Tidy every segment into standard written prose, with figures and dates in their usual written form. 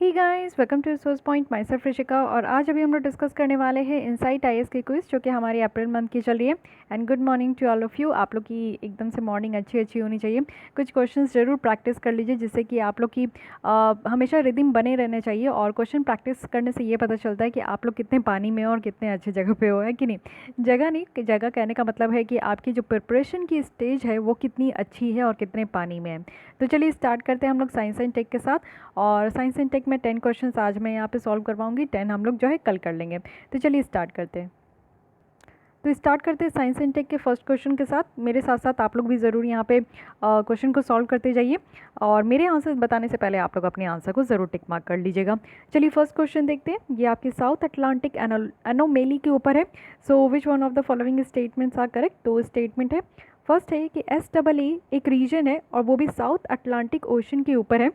He guys, welcome to resource point. Myself Rishika. और आज अभी हम लोग डिस्कस करने वाले हैं इनसाइट आईएएस की क्विज जो कि हमारी अप्रैल मंथ की चल रही है। And good morning to all of you. आप लोग की एकदम से मॉर्निंग अच्छी अच्छी होनी चाहिए। कुछ क्वेश्चंस जरूर प्रैक्टिस कर लीजिए जिससे कि आप लोग की हमेशा रिदम बने रहने चाहिए। और क्वेश्चन प्रैक्टिस करने से ये पता चलता है कि आप लोग कितने पानी में हो और कितने अच्छे जगह पे हो, है कि नहीं। जगह नहीं, जगह कहने का मतलब है कि आपकी जो प्रिपरेशन की स्टेज है वो कितनी अच्छी है और कितने पानी में है। तो चलिए स्टार्ट करते हैं हम लोग साइंस एंड टेक के साथ। और साइंस एंड टेक में 10 क्वेश्चंस आज मैं यहाँ पे सॉल्व करवाऊंगी, 10 हम लोग जो है कल कर लेंगे। तो चलिए स्टार्ट करते हैं। तो स्टार्ट करते हैं साइंस एंड टेक के फर्स्ट क्वेश्चन के साथ। मेरे साथ साथ आप लोग भी ज़रूर यहाँ पे क्वेश्चन को सॉल्व करते जाइए। और मेरे आंसर बताने से पहले आप लोग अपने आंसर को ज़रूर टिक मार्क कर लीजिएगा। चलिए फर्स्ट क्वेश्चन देखते हैं। ये आपके साउथ अटलांटिक एनोमेली के ऊपर है। So which one of the following statements are correct. तो स्टेटमेंट है, फर्स्ट है कि SEE एक रीजन है और वो भी साउथ अटलांटिक ओशन के ऊपर है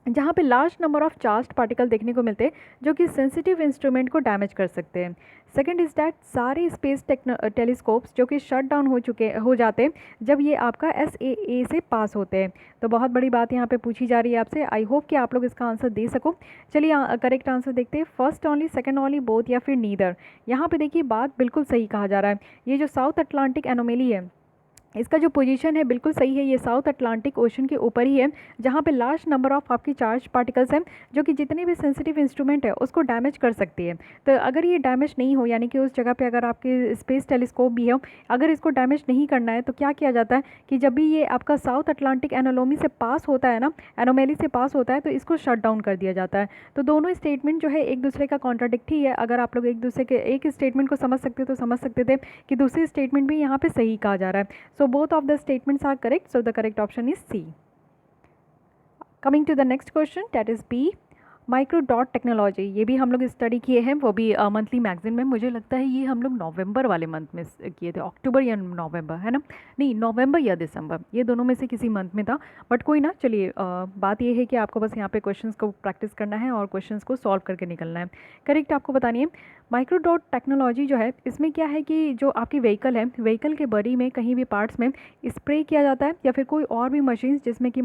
जहाँ पे large number of charged particle देखने को मिलते हैं जो कि सेंसिटिव इंस्ट्रूमेंट को डैमेज कर सकते हैं। सेकंड इज दैट सारे स्पेस टेलीस्कोप्स जो कि शट डाउन हो जाते हैं जब ये आपका SAA से पास होते हैं। तो बहुत बड़ी बात यहाँ पे पूछी जा रही है आपसे। आई होप कि आप लोग इसका आंसर दे सको। चलिए करेक्ट आंसर देखते हैं। First only, second only, both या फिर नीदर। यहाँ पे देखिए बात बिल्कुल सही कहा जा रहा है। ये जो साउथ अटलांटिक एनोमेली है इसका जो पोजीशन है बिल्कुल सही है। ये साउथ अटलांटिक ओशन के ऊपर ही है जहाँ पे लार्ज नंबर ऑफ आपकी चार्ज पार्टिकल्स हैं जो कि जितने भी सेंसिटिव इंस्ट्रूमेंट है उसको डैमेज कर सकती है। तो अगर ये डैमेज नहीं हो, यानी कि उस जगह पे अगर आपके स्पेस टेलीस्कोप भी हो, अगर इसको डैमेज नहीं करना है तो क्या किया जाता है कि जब भी ये आपका साउथ अटलांटिक एनोलोमी से पास होता है ना, एनोमेली से पास होता है, तो इसको शट डाउन कर दिया जाता है। तो दोनों स्टेटमेंट जो है एक दूसरे का कॉन्ट्राडिक्ट ही है। अगर आप लोग एक दूसरे के एक स्टेटमेंट को समझ सकते तो समझ सकते थे कि दूसरी स्टेटमेंट भी यहाँ पे सही कहा जा रहा है। So both of the statements are correct. So the correct option is C. Coming to the next question, that is B. Micro dot technology, ये भी हम लोग स्टडी किए हैं, वो भी मंथली मैगजीन में। मुझे लगता है ये हम लोग नवंबर वाले मंथ में किए थे, अक्टूबर या नवंबर, है ना, नहीं नवंबर या दिसंबर, ये दोनों में से किसी मंथ में था। बट कोई ना, चलिए बात ये है कि आपको बस यहाँ पे क्वेश्चंस को प्रैक्टिस करना है और क्वेश्चंस को सॉल्व करके निकलना है। करेक्ट आपको बतानी है। माइक्रो डॉट टेक्नोलॉजी जो है इसमें क्या है कि जो आपकी व्हीकल है, व्हीकल के बॉडी में कहीं भी पार्ट्स में स्प्रे किया जाता है या फिर कोई और भी मशीन्स जिसमें कि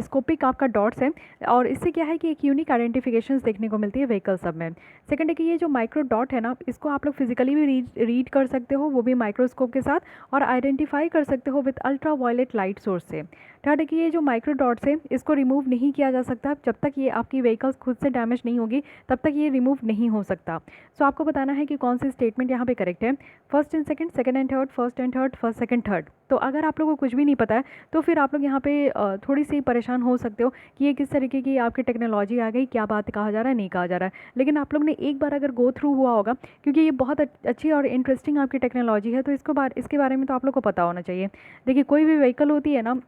स्कोपिक आपका डॉट्स है। और इससे क्या है कि एक यूनिक आइडेंटिफिकेशंस देखने को मिलती है व्हीकल सब में। सेकंड है कि ये जो माइक्रो डॉट है ना, इसको आप लोग फिजिकली भी रीड कर सकते हो, वो भी माइक्रोस्कोप के साथ, और आइडेंटिफाई कर सकते हो with ultraviolet light source से। थर्ड है कि ये जो माइक्रो डॉट्स है इसको रिमूव नहीं किया जा सकता। जब तक ये आपकी व्हीकल्स खुद से डैमेज नहीं होगी तब तक ये रिमूव नहीं हो सकता। सो आपको बताना है कि कौन सी स्टेटमेंट यहाँ पे करेक्ट है। First and second, second and third, first and third, first second third. तो अगर आप लोगों को कुछ भी नहीं पता है तो फिर आप लोग यहाँ पे थोड़ी सी परेशान हो सकते हो कि ये किस तरीके की आपकी टेक्नोलॉजी आ गई, क्या बात कहा जा रहा है, नहीं कहा जा रहा है। लेकिन आप लोग ने एक बार अगर गो थ्रू हुआ होगा, क्योंकि ये बहुत अच्छी और इंटरेस्टिंग आपकी टेक्नोलॉजी है, तो इसके बारे में तो आप लोग को पता होना चाहिए। देखिए कोई भी व्हीकल होती है ना,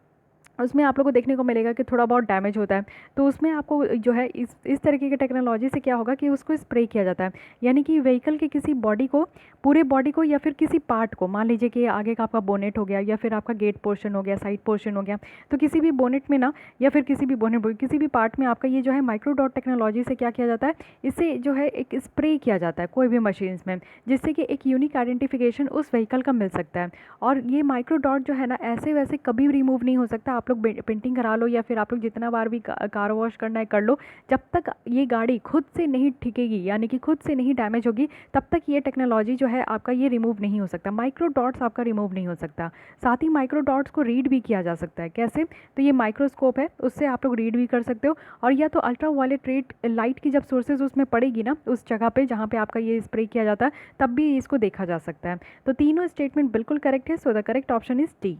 उसमें आप लोग को देखने को मिलेगा कि थोड़ा बहुत डैमेज होता है। तो उसमें आपको जो है इस तरीके की टेक्नोलॉजी से क्या होगा कि उसको स्प्रे किया जाता है। यानी कि व्हीकल के किसी बॉडी को, पूरे बॉडी को या फिर किसी पार्ट को, मान लीजिए कि आगे का आपका बोनेट हो गया या फिर आपका गेट पोर्शन हो गया, साइड पोर्शन हो गया, तो किसी भी बोनेट में ना, या फिर किसी भी बोनेट किसी भी पार्ट में आपका ये जो है माइक्रो डॉट टेक्नोलॉजी से क्या किया जाता है, इससे जो है एक स्प्रे किया जाता है कोई भी मशीन्स में, जिससे कि एक यूनिक आइडेंटिफिकेशन उस व्हीकल का मिल सकता है। और ये माइक्रो डॉट जो है ना, ऐसे वैसे कभी रिमूव नहीं हो सकता। आप लोग पेंटिंग करा लो या फिर आप लोग जितना बार भी कार वॉश करना है कर लो, जब तक ये गाड़ी खुद से नहीं ठिकेगी, यानी कि खुद से नहीं डैमेज होगी, तब तक ये टेक्नोलॉजी जो है आपका ये रिमूव नहीं हो सकता। माइक्रो डॉट्स आपका रिमूव नहीं हो सकता। साथ ही माइक्रो डॉट्स को रीड भी किया जा सकता है। कैसे? तो ये माइक्रोस्कोप है, उससे आप लोग रीड भी कर सकते हो। और या तो अल्ट्रा वायलेट लाइट की जब सोर्सेज उसमें पड़ेगी ना, उस जगह पे जहाँ पे आपका ये स्प्रे किया जाता है, तब भी इसको देखा जा सकता है। तो तीनों स्टेटमेंट बिल्कुल करेक्ट है। सो the correct option is D.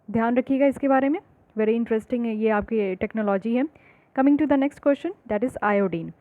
ध्यान रखिएगा इसके बारे में, वेरी इंटरेस्टिंग है ये आपकी टेक्नोलॉजी है। Coming to the next question, that is iodine.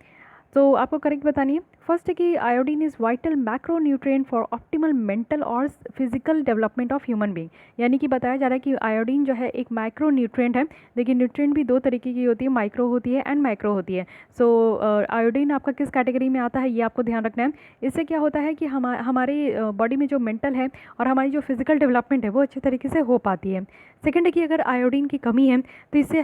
तो आपको करेक्ट बतानी है। फर्स्ट है कि iodine is vital macro nutrient for optimal mental और physical development of human being. यानी कि बताया जा रहा है कि आयोडीन जो है एक माइक्रो न्यूट्रिएंट है। देखिए न्यूट्रिएंट भी दो तरीके की होती है, माइक्रो होती है एंड माइक्रो होती है। सो आयोडीन आपका किस कैटेगरी में आता है ये आपको ध्यान रखना है। इससे क्या होता है कि हमारी बॉडी में जो मेंटल है और हमारी जो फिजिकल डेवलपमेंट है वो अच्छे तरीके से हो पाती है। सेकेंड है कि अगर आयोडीन की कमी है तो इससे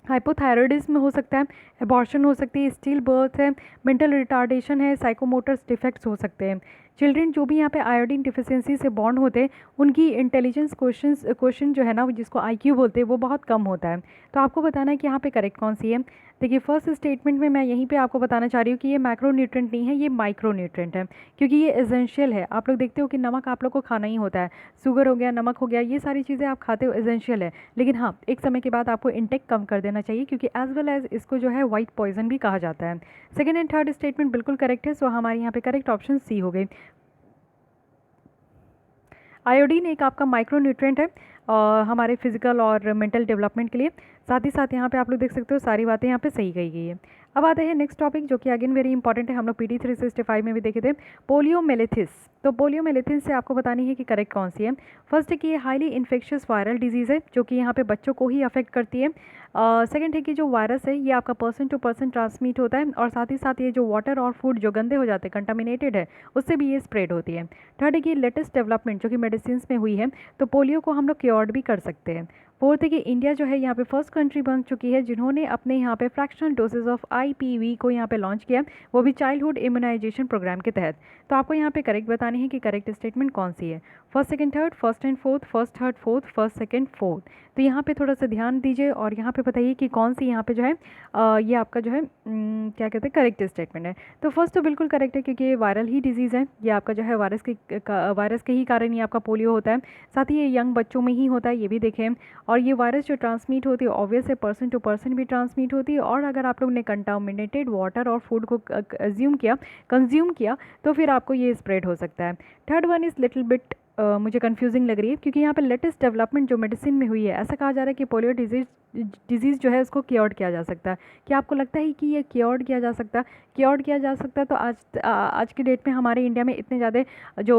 हाइपोथायरॉयडिज्म हो सकता है, एबॉर्शन हो सकती है, स्टिल बर्थ है, मेंटल रिटार्डेशन है, साइकोमोटर डिफेक्ट्स हो सकते हैं। चिल्ड्रेन जो भी यहाँ पे आयोडीन डिफिशियंसी से बॉर्न होते हैं उनकी इंटेलिजेंस क्वेश्चन जो है ना, जिसको आईक्यू बोलते हैं, वो बहुत कम होता है। तो आपको बताना है कि यहाँ पे करेक्ट कौन सी है। देखिए फर्स्ट स्टेटमेंट में मैं यहीं पे आपको बताना चाह रही हूँ कि ये मैक्रो न्यूट्रेंट नहीं है, ये माइक्रो न्यूट्रेंट है, क्योंकि ये एसेंशियल है। आप लोग देखते हो कि नमक आप लोग को खाना ही होता है, शुगर हो गया, नमक हो गया, ये सारी चीज़ें आप खाते हो, एसेंशियल है। लेकिन हाँ, एक समय के बाद आपको इंटेक कम कर देना चाहिए, क्योंकि एज वेल एज इसको जो है वाइट पॉइजन भी कहा जाता है। सेकेंड एंड थर्ड स्टेटमेंट बिल्कुल करेक्ट है, सो हमारे यहाँ पे करेक्ट ऑप्शन सी हो गई। आयोडीन एक आपका माइक्रो न्यूट्रेंट है हमारे फिजिकल और मेंटल डेवलपमेंट के लिए। साथ ही साथ यहाँ पे आप लोग देख सकते हो सारी बातें यहाँ पे सही कही गई है। अब आते हैं नेक्स्ट टॉपिक, जो कि अगेन वेरी इंपॉर्टेंट है, हम लोग PD 365 में भी देखे थे, पोलियोमेलिथिस। तो पोलियोमेलिथिस से आपको बतानी है कि करेक्ट कौन सी है। फर्स्ट है कि ये हाईली इन्फेक्शियस वायरल डिजीज़ है, जो कि यहाँ पे बच्चों को ही अफेक्ट करती है। सेकेंड है कि जो वायरस है ये आपका पर्सन टू पर्सन ट्रांसमिट होता है, और साथ ही साथ ये जो वाटर और फूड जो गंदे हो जाते हैं, कंटामिनेटेड है, उससे भी ये स्प्रेड होती है। थर्ड है कि लेटेस्ट डेवलपमेंट जो कि मेडिसिन में हुई है, तो पोलियो को हम लोग क्योर्ड भी कर सकते हैं। फोर्थ है कि इंडिया जो है यहाँ पे फर्स्ट कंट्री बन चुकी है जिन्होंने अपने यहाँ पे फ्रैक्शनल डोजेज ऑफ IPV को यहाँ पे लॉन्च किया, वो भी चाइल्डहुड इम्यूनाइजेशन प्रोग्राम के तहत। तो आपको यहाँ पे करेक्ट बतानी है कि करेक्ट स्टेटमेंट कौन सी है। First second third, first and fourth, first third fourth, first second fourth. तो यहाँ पे थोड़ा सा ध्यान दीजिए और यहाँ पे बताइए कि कौन सी यहाँ पे जो है ये आपका जो है क्या कहते हैं करेक्ट स्टेटमेंट है। तो फर्स्ट तो बिल्कुल करेक्ट है, क्योंकि ये वायरल ही डिजीज़ है, ये आपका जो है वायरस के ही कारण ये आपका पोलियो होता है। साथ ही ये यंग बच्चों में ही होता है, ये भी देखें। और ये वायरस जो ट्रांसमिट होती है ऑब्वियस है पर्सन टू पर्सन भी ट्रांसमिट होती है, और अगर आप लोग ने कंटामिनेटेड वाटर और फूड को कंज्यूम किया तो फिर आपको ये स्प्रेड हो सकता है। Third one is little bit मुझे कंफ्यूजिंग लग रही है, क्योंकि यहाँ पे लेटेस्ट डेवलपमेंट जो मेडिसिन में हुई है, ऐसा कहा जा रहा है कि पोलियो डिजीज़ जो है उसको क्योर्ड किया जा सकता है। क्या आपको लगता है कि ये क्योर्ड किया जा सकता है? क्योर्ड किया जा सकता है तो आज की डेट में हमारे इंडिया में इतने ज़्यादा जो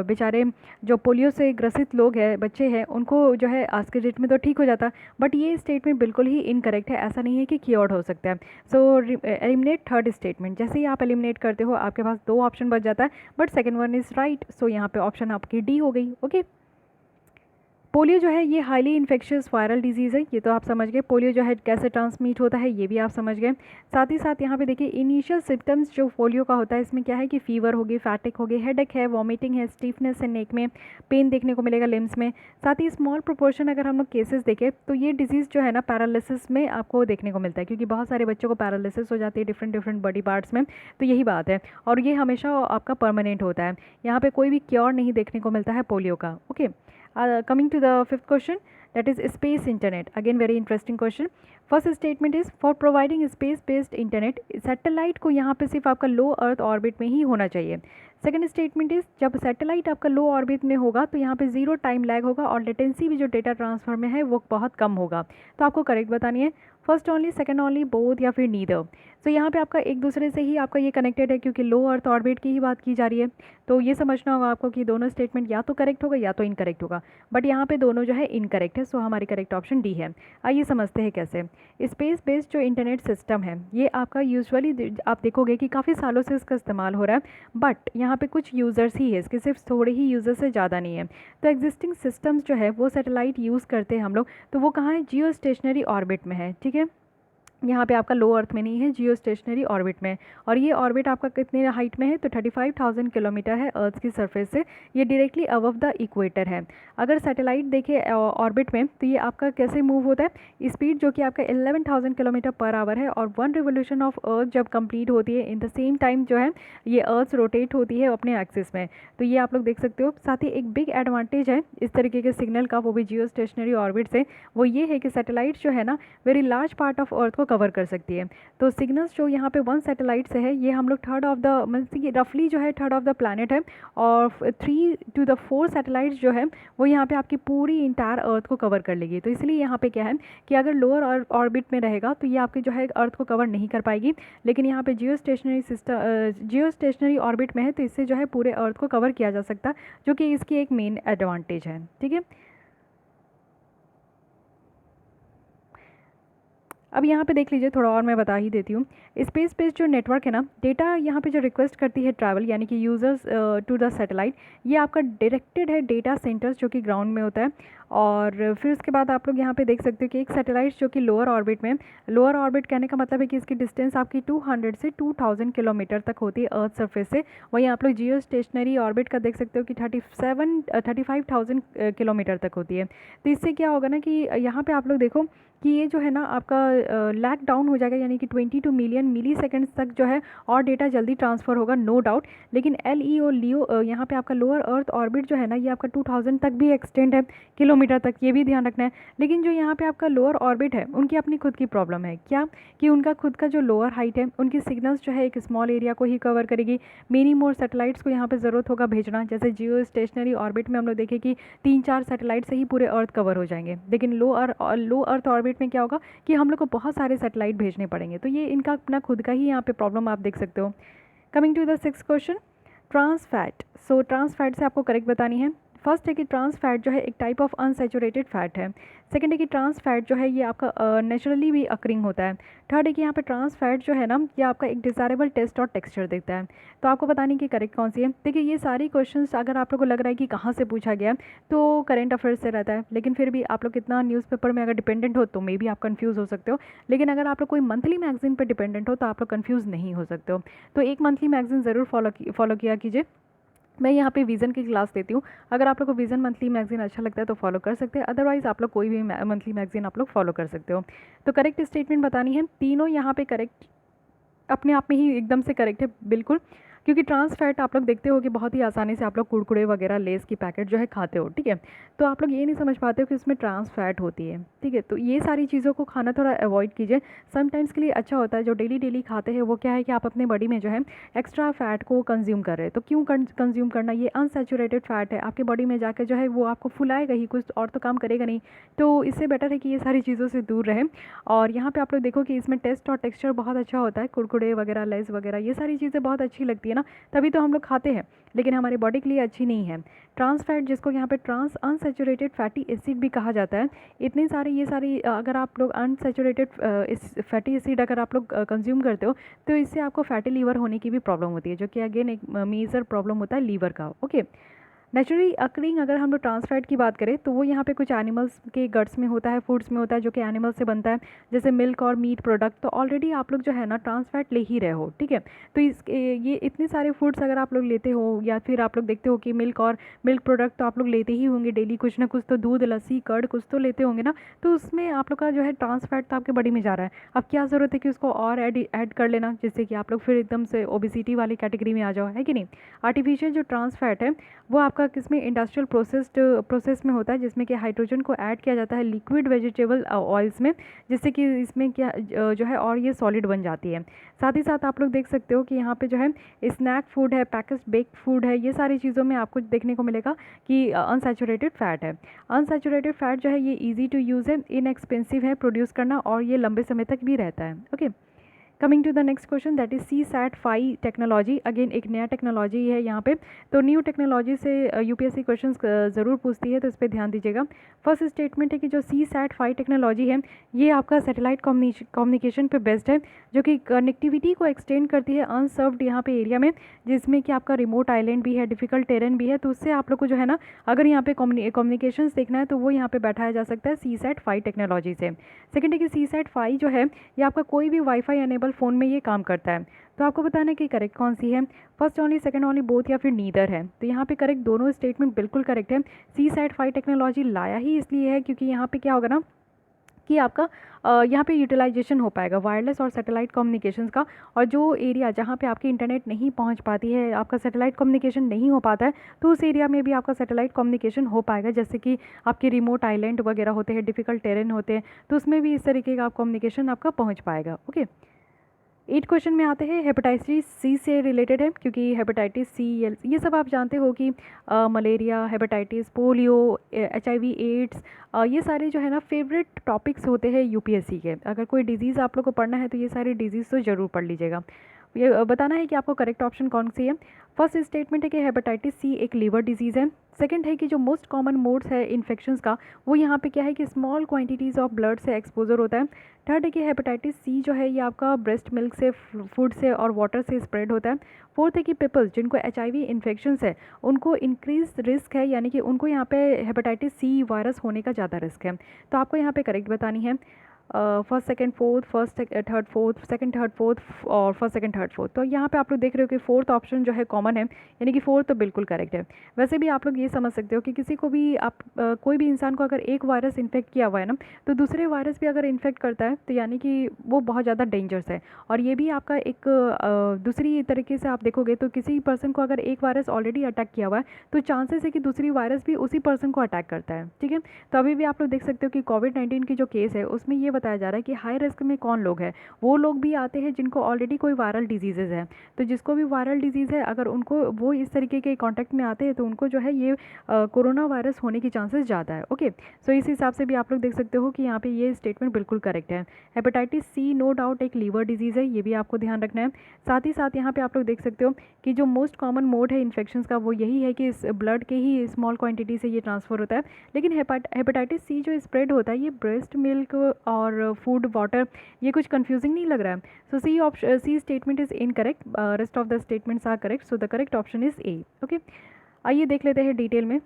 बेचारे जो पोलियो से ग्रसित लोग हैं, बच्चे हैं, उनको जो है आज के डेट में तो ठीक हो जाता। बट ये स्टेटमेंट बिल्कुल ही इनकरेक्ट है, ऐसा नहीं है कि क्योर्ड हो सकता है। सो एलिमिनेट थर्ड स्टेटमेंट। जैसे ही आप एलिमिनेट करते हो आपके पास 2 ऑप्शन बच जाता है, but second one is right. So यहाँ पे ऑप्शन आपकी डी हो गई। ओके, पोलियो जो है ये हाईली इन्फेक्शियस वायरल डिजीज़ है, ये तो आप समझ गए। पोलियो जो है कैसे ट्रांसमिट होता है ये भी आप समझ गए। साथ ही साथ यहाँ पे देखिए इनिशियल सिम्टम्स जो पोलियो का होता है, इसमें क्या है कि फीवर होगी, फैटिक होगी, हेडेक है, वॉमिटिंग है, स्टीफनेस है, नेक में पेन देखने को मिलेगा, लिम्स में। साथ ही स्मॉल प्रोपोर्शन अगर हम लोग केसेस देखें तो ये डिजीज़ जो है ना पैरालिसिस में आपको देखने को मिलता है, क्योंकि बहुत सारे बच्चों को पैरालिसिस हो जाती है डिफरेंट बॉडी पार्ट्स में। तो यही बात है, और ये हमेशा आपका परमानेंट होता है। यहाँ पे कोई भी क्योर नहीं देखने को मिलता है पोलियो का। Okay, coming to the fifth question, that is space internet. Again very interesting question. First statement is for providing space based internet, satellite को यहाँ पे सिर्फ आपका लो अर्थ ऑर्बिट में ही होना चाहिए। सेकंड स्टेटमेंट इज़ जब सैटेलाइट आपका लो ऑर्बिट में होगा तो यहाँ पे 0 टाइम लैग होगा, और लेटेंसी भी जो डेटा ट्रांसफर में है वो बहुत कम होगा। तो आपको करेक्ट बतानी है first only, second only, both, या फिर नीदर। तो यहाँ पे आपका एक दूसरे से ही आपका ये कनेक्टेड है, क्योंकि लो अर्थ ऑर्बिट की ही बात की जा रही है। तो ये समझना होगा आपको कि दोनों स्टेटमेंट या तो करेक्ट होगा या तो इनकरेक्ट होगा, बट यहाँ पे दोनों जो है इनकरेक्ट है। सो हमारी करेक्ट ऑप्शन डी है। आइए समझते हैं कैसे। स्पेस बेस्ड जो इंटरनेट सिस्टम है ये आपका यूजुअली आप देखोगे कि काफ़ी सालों से इसका इस्तेमाल हो रहा है, बट यहाँ पे कुछ यूज़र्स ही है इसके, सिर्फ थोड़े ही यूज़र्स से ज़्यादा नहीं है। तो एग्जिस्टिंग सिस्टम्स जो है वो सैटेलाइट यूज़ करते हैं हम लोग, तो वो कहाँ है, जियो स्टेशनरी ऑर्बिट में है। ठीक है, यहाँ पे आपका लो अर्थ में नहीं है, जियो स्टेशनरी ऑर्बिट में। और ये ऑर्बिट आपका कितने हाइट में है, तो 35,000 किलोमीटर है अर्थ की सरफेस से। ये डायरेक्टली अबव द इक्वेटर है। अगर सैटेलाइट देखे ऑर्बिट में तो ये आपका कैसे मूव होता है, स्पीड जो कि आपका 11,000 किलोमीटर पर आवर है, और 1 रिवोल्यूशन ऑफ अर्थ जब कंप्लीट होती है इन द सेम टाइम जो है ये अर्थ रोटेट होती है अपने एक्सिस में। तो ये आप लोग देख सकते हो। साथ ही एक बिग एडवांटेज है इस तरीके के सिग्नल का, वो भी जियो स्टेशनरी ऑर्बिट से, वो ये है कि सैटेलाइट जो है ना very large part of earth को कवर कर सकती है। तो सिग्नल्स जो यहाँ पे 1 सैटेलाइट से है, ये हम लोग थर्ड ऑफ द मतलब रफली जो है थर्ड ऑफ द प्लैनेट है, और 3 to the 4 सैटेलाइट्स जो है वो यहाँ पे आपकी पूरी इंटायर अर्थ को कवर कर लेगी। तो इसलिए यहाँ पे क्या है कि अगर लोअर ऑर्बिट में रहेगा तो ये आपकी जो है अर्थ को कवर नहीं कर पाएगी, लेकिन यहाँ पे जियो स्टेशनरी ऑर्बिट में है तो इससे जो है पूरे अर्थ को कवर किया जा सकता है, जो कि इसकी एक मेन एडवांटेज है। ठीक है, अब यहाँ पे देख लीजिए, थोड़ा और मैं बता ही देती हूँ। स्पेस बेस्ड जो नेटवर्क है ना, डेटा यहाँ पे जो रिक्वेस्ट करती है ट्रैवल यानी कि यूज़र्स टू द सैटेलाइट, ये आपका डायरेक्टेड है डेटा सेंटर्स जो कि ग्राउंड में होता है, और फिर उसके बाद आप लोग यहाँ पे देख सकते हो कि एक सैटेलाइट जो कि लोअर ऑर्बिट में, लोअर ऑर्बिट कहने का मतलब है कि इसकी डिस्टेंस आपकी 200 से 2000 किलोमीटर तक होती है अर्थ सरफेस से। वहीं आप लोग जियो स्टेशनरी ऑर्बिट का देख सकते हो कि 35,000 किलोमीटर तक होती है। तो इससे क्या होगा ना कि यहाँ पे आप लोग देखो कि ये जो है ना आपका लैग डाउन हो जाएगा, यानी कि 22 मिलियन मिली सेकेंड्स तक जो है और डेटा जल्दी ट्रांसफ़र होगा, नो डाउट। लेकिन LEO लियो यहाँ पे आपका लोअर अर्थ ऑर्बिट जो है ना ये आपका 2000 तक भी एक्सटेंड है, किलोमीटर तक, ये भी ध्यान रखना है। लेकिन जो यहाँ पे आपका लोअर ऑर्बिट है उनकी अपनी खुद की प्रॉब्लम है, क्या कि उनका खुद का जो लोअर हाइट है उनकी सिग्नल्स जो है एक स्मॉल एरिया को ही कवर करेगी। मेनी मोर सैटेलाइट्स को यहाँ पे ज़रूरत होगा भेजना। जैसे जियो स्टेशनरी ऑर्बिट में हम लोग देखें कि 3-4 सैटेलाइट से ही पूरे अर्थ कवर हो जाएंगे, लेकिन लो अर्थ ऑर्बिट में क्या होगा कि हम लोग को बहुत सारे सैटेलाइट भेजने पड़ेंगे। तो ये इनका अपना खुद का ही यहाँ पे प्रॉब्लम आप देख सकते हो। Coming to the 6th question, trans fat. So trans fat से आपको करेक्ट बतानी है। फर्स्ट है कि ट्रांस फैट जो है एक टाइप ऑफ अनसैचुरेटेड फैट है। सेकंड है कि ट्रांस फैट जो है ये आपका नेचुरली भी अकरिंग होता है। थर्ड है कि यहाँ पे ट्रांस फैट जो है ना ये आपका एक डिज़ायरेबल टेस्ट और टेक्सचर देता है। तो आपको बताने की करेक्ट कौन सी है। देखिए ये सारी क्वेश्चंस अगर आप लोग को लग रहा है कि कहाँ से पूछा गया तो करेंट अफेयर्स से रहता है, लेकिन फिर भी आप लोग कितना न्यूज़पेपर में अगर डिपेंडेंट हो तो मे भी आप कन्फ्यूज़ हो सकते हो। लेकिन अगर आप लोग कोई मंथली मैगजीन पर डिपेंडेंट हो तो आप लोग कन्फ्यूज़ नहीं हो सकते हो। तो एक मंथली मैगजीन ज़रूर फॉलो किया कीजिए। मैं यहाँ पे विज़न की क्लास देती हूँ। अगर आप लोग को विज़न मंथली मैगजीन अच्छा लगता है तो फॉलो कर सकते हैं, अदरवाइज़ आप लोग कोई भी मंथली मैगजीन आप लोग फॉलो कर सकते हो। तो करेक्ट स्टेटमेंट बतानी है। तीनों यहाँ पे करेक्ट अपने आप में ही एकदम से करेक्ट है बिल्कुल, क्योंकि ट्रांस फैट आप लोग देखते हो कि बहुत ही आसानी से आप लोग कुरकुरे वगैरह लेस की पैकेट जो है खाते हो, ठीक है। तो आप लोग ये नहीं समझ पाते हो कि इसमें ट्रांस फैट होती है, ठीक है। तो ये सारी चीज़ों को खाना थोड़ा अवॉइड कीजिए। समटाइम्स के लिए अच्छा होता है, जो डेली खाते हैं वो क्या है कि आप अपने बॉडी में जो है एक्स्ट्रा फैट को कंज्यूम कर रहे हैं। तो क्यों कंज्यूम करना, ये अनसैचुरेटेड फैट है, आपके बॉडी में जाकर जो है वो आपको फुलाएगा ही, कुछ और तो काम करेगा नहीं। तो इससे बेटर है कि ये सारी चीज़ों से दूर रहें। और यहाँ पे आप लोग देखो कि इसमें टेस्ट और टेक्सचर बहुत अच्छा होता है, कुरकुरे वगैरह लेस वगैरह ये सारी चीज़ें बहुत अच्छी लगती है ना, तभी तो हम लोग खाते हैं, लेकिन हमारे बॉडी के लिए अच्छी नहीं है। ट्रांस फैट जिसको यहाँ पे ट्रांस अनसैचुरेटेड फैटी एसिड भी कहा जाता है, इतनी सारी ये सारी अगर आप लोग अनसैचुरेटेड फैटी एसिड अगर आप लोग कंज्यूम करते हो तो इससे आपको फैटी लीवर होने की भी प्रॉब्लम होती है, जो कि अगेन एक मेजर प्रॉब्लम होता है लीवर का, ओके। नेचुरली अकरिंग अगर हम लोग ट्रांस फैट की बात करें तो वो यहाँ पे कुछ एनिमल्स के गट्स में होता है, फूड्स में होता है, जो कि एनिमल से बनता है, जैसे मिल्क और मीट प्रोडक्ट। तो ऑलरेडी आप लोग जो है ना ट्रांस फैट ले ही रहे हो, ठीक है। तो ये इतने सारे फूड्स अगर आप लोग लेते हो, या फिर आप लोग देखते हो कि मिल्क प्रोडक्ट तो आप लोग लेते ही होंगे डेली, कुछ ना कुछ तो दूध, लस्सी, कर्ड कुछ तो लेते होंगे ना, तो उसमें आप लोग का जो है ट्रांस फैट तो आपके बॉडी में जा रहा है। अब क्या ज़रूरत है कि उसको और ऐड कर लेना, जिससे कि आप लोग फिर एकदम से ओबिसिटी वाली कैटेगरी में आ जाओ, है कि नहीं। आर्टिफिशियल जो ट्रांस फैट है वो आपका किसमें इंडस्ट्रियल प्रोसेस में होता है, जिसमें कि हाइड्रोजन को ऐड किया जाता है लिक्विड वेजिटेबल ऑयल्स में, जिससे कि इसमें क्या जो है और ये सॉलिड बन जाती है। साथ ही साथ आप लोग देख सकते हो कि यहाँ पे जो है स्नैक फूड है, पैकेज बेक्ड फूड है, ये सारी चीज़ों में आपको देखने को मिलेगा कि अनसैचुरेटेड फैट है। अनसैचुरेटेड फैट जो है ये ईजी टू यूज़ है, इनएक्सपेंसिव है प्रोड्यूस करना, और ये लंबे समय तक भी रहता है, okay. Coming to the next question, that is CSAT-5 technology. Again एक नया टेक्नोलॉजी है यहाँ पे। तो न्यू टेक्नोलॉजी से यूपीएससी क्वेश्चंस ज़रूर पूछती है, तो इस पर ध्यान दीजिएगा। फर्स्ट स्टेटमेंट है कि जो CSAT-5 टेक्नोलॉजी है ये आपका सैटेलाइट कम्युनिकेशन पे बेस्ड है, जो कि कनेक्टिविटी को एक्सटेंड करती है अनसर्व्ड यहाँ पे एरिया में, जिसमें कि आपका रिमोट आइलैंड भी है, डिफिकल्ट टेरेन भी है। तो उससे आप लोग को जो है ना अगर यहाँ पे कम्युनिकेशन देखना है तो वो यहाँ पे बैठाया जा सकता है CSAT-5 टेक्नोलॉजी से। सेकेंड है कि CSAT-5 जो है ये आपका कोई भी वाईफाई एनेबल फ़ोन में ये काम करता है। तो आपको बताना है कि करेक्ट कौन सी है, first only, second only, both, या फिर नीदर है। तो यहाँ पे करेक्ट दोनों स्टेटमेंट बिल्कुल करेक्ट है। CSAT-5 टेक्नोलॉजी लाया ही इसलिए है क्योंकि यहाँ पे क्या होगा ना कि आपका यहाँ पे यूटिलाइजेशन हो पाएगा वायरलेस और सैटेलाइट कम्युनिकेशंस का। और जो एरिया जहाँ पे आपकी इंटरनेट नहीं पहुँच पाती है, आपका सैटेलाइट कम्युनिकेशन नहीं हो पाता है, तो उस एरिया में भी आपका सैटेलाइट कम्युनिकेशन हो पाएगा। जैसे कि आपके रिमोट आइलैंड वगैरह होते हैं, डिफिकल्ट टेरेन होते हैं, तो उसमें भी इस तरीके का कम्युनिकेशन आपका पहुँच पाएगा, ओके। 8 क्वेश्चन में आते हैं, हेपेटाइटिस सी से रिलेटेड है, क्योंकि हेपेटाइटिस सी ये सब आप जानते हो कि malaria, hepatitis, polio, HIV, AIDS, ये सारे जो है ना फेवरेट टॉपिक्स होते हैं यूपीएससी के। अगर कोई डिजीज़ आप लोग को पढ़ना है तो ये सारी डिजीज़ तो ज़रूर पढ़ लीजिएगा। ये बताना है कि आपको करेक्ट ऑप्शन कौन सी है। फर्स्ट स्टेटमेंट है कि हेपेटाइटिस सी एक लीवर डिजीज़ है। सेकंड है कि जो मोस्ट कॉमन मोड्स है इन्फेक्शंस का, वो यहाँ पे क्या है कि स्मॉल क्वांटिटीज़ ऑफ ब्लड से एक्सपोजर होता है। थर्ड है कि हेपेटाइटिस सी जो है ये आपका ब्रेस्ट मिल्क से, फूड से और वाटर से स्प्रेड होता है। फोर्थ है कि पीपल्स जिनको HIV इन्फेक्शंस है उनको इंक्रीज रिस्क है, यानी कि उनको यहाँ पे हेपेटाइटिस सी वायरस होने का ज़्यादा रिस्क है। तो आपको यहाँ पे करेक्ट बतानी है first second fourth, first third fourth, second third fourth और फर्स्ट सेकंड थर्ड फोर्थ। तो यहाँ पे आप लोग देख रहे हो कि फोर्थ ऑप्शन जो है कॉमन है, यानी कि फोर्थ तो बिल्कुल करेक्ट है। वैसे भी आप लोग ये समझ सकते हो कि किसी को भी आप कोई भी इंसान को अगर एक वायरस इन्फेक्ट किया हुआ है ना, तो दूसरे वायरस भी अगर इन्फेक्ट करता है तो यानी कि वो बहुत ज़्यादा डेंजरस है। और ये भी आपका एक दूसरी तरीके से आप देखोगे तो किसी पर्सन को अगर एक वायरस ऑलरेडी अटैक किया हुआ है तो चांसेस है कि दूसरी वायरस भी उसी पर्सन को अटैक करता है, ठीक है। तो अभी भी आप लोग देख सकते हो कि कोविड-19 की जो केस है उसमें ये बताया जा रहा है कि हाई रिस्क में कौन लोग हैं, वो लोग भी आते हैं जिनको ऑलरेडी कोई वायरल डिजीज़ेज़ है। तो जिसको भी वायरल डिजीज़ है अगर उनको वो इस तरीके के कॉन्टैक्ट में आते हैं तो उनको जो है ये कोरोना वायरस होने की चांसेस ज़्यादा है। ओके, सो इस हिसाब से भी आप लोग देख सकते हो कि यहाँ पे ये स्टेटमेंट बिल्कुल करेक्ट है। हेपेटाइटिस सी नो डाउट एक लीवर डिजीज़ है, ये भी आपको ध्यान रखना है। साथ ही साथ यहाँ पे आप लोग देख सकते हो कि जो मोस्ट कॉमन मोड है इन्फेक्शंस का वो यही है कि इस ब्लड के ही स्मॉल क्वांटिटी से ये ट्रांसफ़र होता है। लेकिन हेपेटाइटिस सी जो स्प्रेड होता है ये ब्रेस्ट मिल्क और फूड वाटर, ये कुछ कंफ्यूजिंग नहीं लग रहा है। So C statement is incorrect, rest of the statements are correct, so the correct option is A. Okay, आइए देख लेते हैं डिटेल में।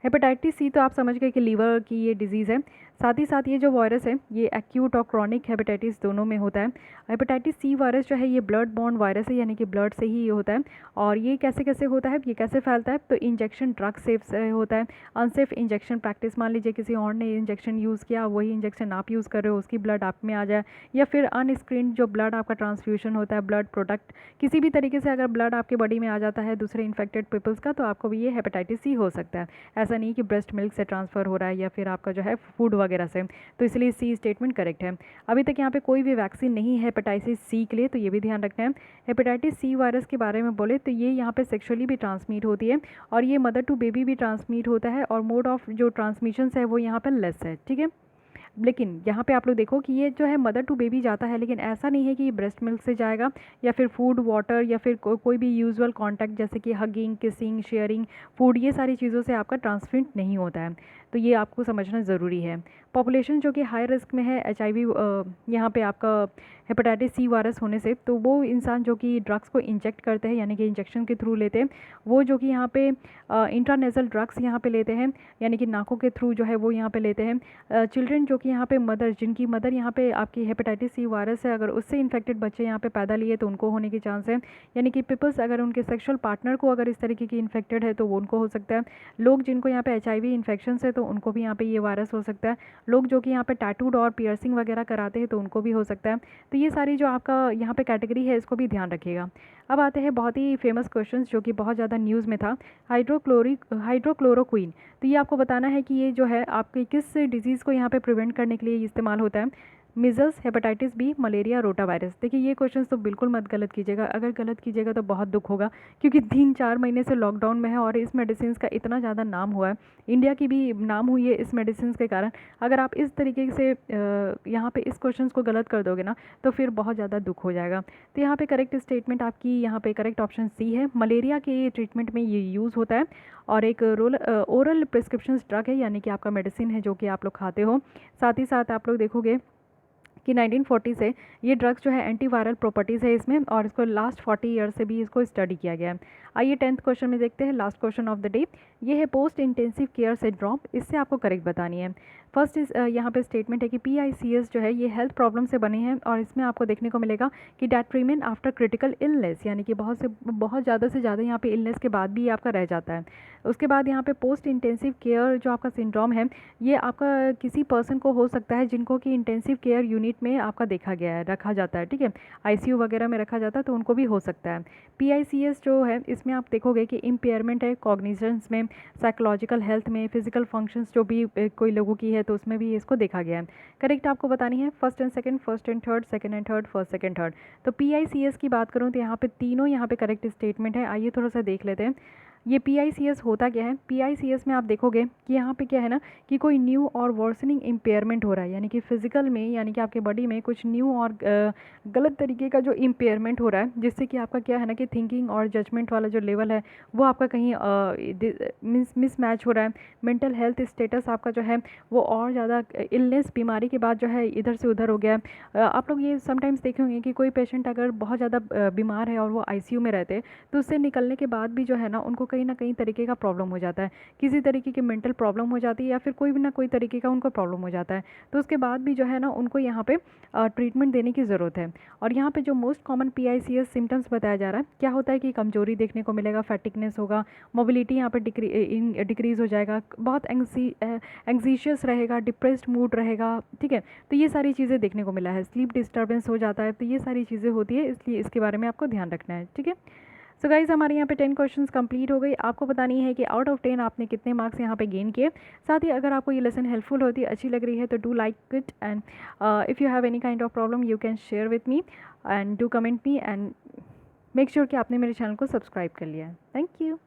हेपेटाइटिस सी तो आप समझ गए कि लीवर की ये डिजीज़ है। साथ ही साथ ये जो वायरस है ये एक्यूट और क्रॉनिक हेपेटाइटिस दोनों में होता है। हेपेटाइटिस सी वायरस जो है ये ब्लड बॉर्न वायरस है, यानी कि ब्लड से ही ये होता है। और ये कैसे कैसे होता है, ये कैसे फैलता है, तो इंजेक्शन ड्रग से होता है। अनसेफ इंजेक्शन प्रैक्टिस, मान लीजिए किसी और ने इंजेक्शन यूज़ किया, वही इंजेक्शन आप यूज़ कर रहे हो, उसकी ब्लड आप में आ जाए, या फिर अनस्क्रीन जो ब्लड आपका ट्रांसफ्यूजन होता है, ब्लड प्रोडक्ट किसी भी तरीके से अगर ब्लड आपके बॉडी में आ जाता है दूसरे इन्फेक्टेड पीपल्स का, तो आपको भी ये हेपेटाइटिस सी हो सकता है। ऐसा नहीं कि ब्रेस्ट मिल्क से ट्रांसफ़र हो रहा है या फिर आपका जो है फूड वगैरह से। तो इसलिए सी स्टेटमेंट करेक्ट है। अभी तक यहाँ पे कोई भी वैक्सीन नहीं है हेपेटाइटिस सी के लिए, तो ये भी ध्यान रखना है। हेपेटाइटिस सी वायरस के बारे में बोले तो ये यहाँ पे सेक्सुअली भी ट्रांसमिट होती है और ये मदर टू बेबी भी ट्रांसमिट होता है, और मोड ऑफ जो ट्रांसमिशन है वो यहाँ पर लेस है, ठीक है। लेकिन यहाँ पे आप लोग देखो कि ये जो है मदर टू बेबी जाता है, लेकिन ऐसा नहीं है कि ये ब्रेस्ट मिल्क से जाएगा या फिर फूड वाटर या फिर कोई भी यूजुअल कांटेक्ट जैसे कि हगिंग, किसिंग, शेयरिंग फूड, ये सारी चीज़ों से आपका ट्रांसमिट नहीं होता है। तो ये आपको समझना ज़रूरी है। पॉपुलेशन जो कि हाई रिस्क में है HIV यहाँ पे आपका हेपेटाइटिस सी वायरस होने से, तो वो इंसान जो कि ड्रग्स को इंजेक्ट करते हैं, यानी कि इंजेक्शन के थ्रू लेते हैं, वो जो कि यहाँ पे इंट्रानेज़ल ड्रग्स यहाँ पे लेते हैं, यानी कि नाकों के थ्रू जो है वो यहाँ पे लेते हैं। चिल्ड्रन जो कि यहाँ पे मदर, जिनकी मदर यहाँ पे आपकी हेपेटाइटिस सी वायरस है, अगर उससे इन्फेक्टेड बच्चे यहाँ पे पैदा लिए तो उनको होने की चांस है। यानी कि पीपल्स अगर उनके सेक्सुअल पार्टनर को अगर इस तरीके की इन्फेक्टेड है तो वो उनको हो सकता है। लोग जिनको यहाँ पे HIV इन्फेक्शन है तो उनको भी यहाँ पे ये वायरस हो सकता है। लोग जो कि यहाँ पे टैटूड और पियर्सिंग वगैरह कराते हैं तो उनको भी हो सकता है। तो ये सारी जो आपका यहाँ पे कैटेगरी है इसको भी ध्यान रखिएगा। अब आते हैं बहुत ही फेमस क्वेश्चंस जो कि बहुत ज़्यादा न्यूज़ में था, हाइड्रोक्लोरोक्विन। तो ये आपको बताना है कि ये जो है आपके किस डिजीज़ को यहाँ पे प्रिवेंट करने के लिए इस्तेमाल होता है। Measles, hepatitis B, malaria, rotavirus. देखिए ये क्वेश्चंस तो बिल्कुल मत गलत कीजिएगा, अगर गलत कीजिएगा तो बहुत दुख होगा, क्योंकि 3-4 महीने से लॉकडाउन में है और इस मेडिसिन का इतना ज़्यादा नाम हुआ है, इंडिया की भी नाम हुई है इस मेडिसिन के कारण। अगर आप इस तरीके से यहाँ पे इस क्वेश्चन को गलत कर दोगे ना तो फिर बहुत ज़्यादा दुख हो जाएगा। तो यहाँ पे करेक्ट स्टेटमेंट आपकी यहाँ पे करेक्ट ऑप्शन सी है। मलेरिया के ट्रीटमेंट में ये यूज़ होता है और एक ओरल प्रिस्क्रिप्शन ड्रग है, यानी कि आपका मेडिसिन है जो कि आप लोग खाते हो। साथ ही साथ आप लोग देखोगे कि 1940 से ये ड्रग्स जो है एंटीवायरल प्रॉपर्टीज़ है इसमें, और इसको लास्ट 40 ईयर से भी इसको स्टडी किया गया है। आइए 10th क्वेश्चन में देखते हैं, last question of the day. ये है पोस्ट इंटेंसिव केयर सिंड्रोम, इससे आपको करेक्ट बतानी है। फर्स्ट इस यहाँ पे स्टेटमेंट है कि PICS जो है ये हेल्थ प्रॉब्लम से बने हैं, और इसमें आपको देखने को मिलेगा कि that remain after critical illness, यानी कि बहुत ज़्यादा से ज़्यादा यहाँ पे इलनेस के बाद भी आपका रह जाता है। उसके बाद यहाँ पे पोस्ट इंटेंसिव केयर जो आपका सिंड्रोम है ये आपका किसी पर्सन को हो सकता है जिनको कि इंटेंसिव केयर यूनिट में आपका देखा गया है, रखा जाता है, ठीक है, ICU वगैरह में रखा जाता है, तो उनको भी हो सकता है। PICS जो है इसमें आप देखोगे कि इम्पेयरमेंट है कॉग्निजेंस में, साइकोलॉजिकल हेल्थ में, फिजिकल फंक्शंस जो भी कोई लोगों की है तो उसमें भी इसको देखा गया है। करेक्ट आपको बतानी है first and second, first and third, second and third, first second third. तो PICS की बात करूँ तो यहाँ पे तीनों यहाँ पे करेक्ट स्टेटमेंट है। आइए थोड़ा सा देख लेते हैं। ये PICS होता क्या है? PICS में आप देखोगे कि यहाँ पे क्या है ना कि कोई न्यू और वर्सनिंग इम्पेयरमेंट हो रहा है, यानी कि फिजिकल में, यानी कि आपके बॉडी में कुछ न्यू और गलत तरीके का जो इम्पेयरमेंट हो रहा है, जिससे कि आपका क्या है ना कि थिंकिंग और जजमेंट वाला जो लेवल है वो आपका कहीं मिसमैच हो रहा है। मेंटल हेल्थ स्टेटस आपका जो है वो और ज़्यादा इलनेस, बीमारी के बाद जो है इधर से उधर हो गया है। आप लोग ये समटाइम्स देखे होंगे कि कोई पेशेंट अगर बहुत ज़्यादा बीमार है और वो ICU में रहते हैं, तो उससे निकलने के बाद भी जो है ना उनको कहीं ना कहीं तरीके का प्रॉब्लम हो जाता है, किसी तरीके की मेंटल प्रॉब्लम हो जाती है या फिर कोई भी ना कोई तरीके का उनको प्रॉब्लम हो जाता है। तो उसके बाद भी जो है ना उनको यहाँ पे ट्रीटमेंट देने की ज़रूरत है। और यहाँ पे जो मोस्ट कॉमन PICS सिम्टम्स बताया जा रहा है, क्या होता है कि कमजोरी देखने को मिलेगा, फैटिकनेस होगा, मोबिलिटी यहाँ पे डिक्रीज़ हो जाएगा, बहुत एंग्जीशियस रहेगा, डिप्रेस्ड मूड रहेगा, ठीक है। तो ये सारी चीज़ें देखने को मिला है, स्लीप डिस्टर्बेंस हो जाता है, तो ये सारी चीज़ें होती है, इसलिए इसके बारे में आपको ध्यान रखना है, ठीक है। सो गाइज हमारे यहाँ पे 10 क्वेश्चंस कंप्लीट हो गई। आपको बतानी है कि आउट ऑफ 10 आपने कितने मार्क्स यहाँ पे गेन किए। साथ ही अगर आपको ये लेसन हेल्पफुल होती है, अच्छी लग रही है, तो do like it, and if you have any kind of problem you can share with me and do comment me, and make sure कि आपने मेरे चैनल को सब्सक्राइब कर लिया है। Thank you.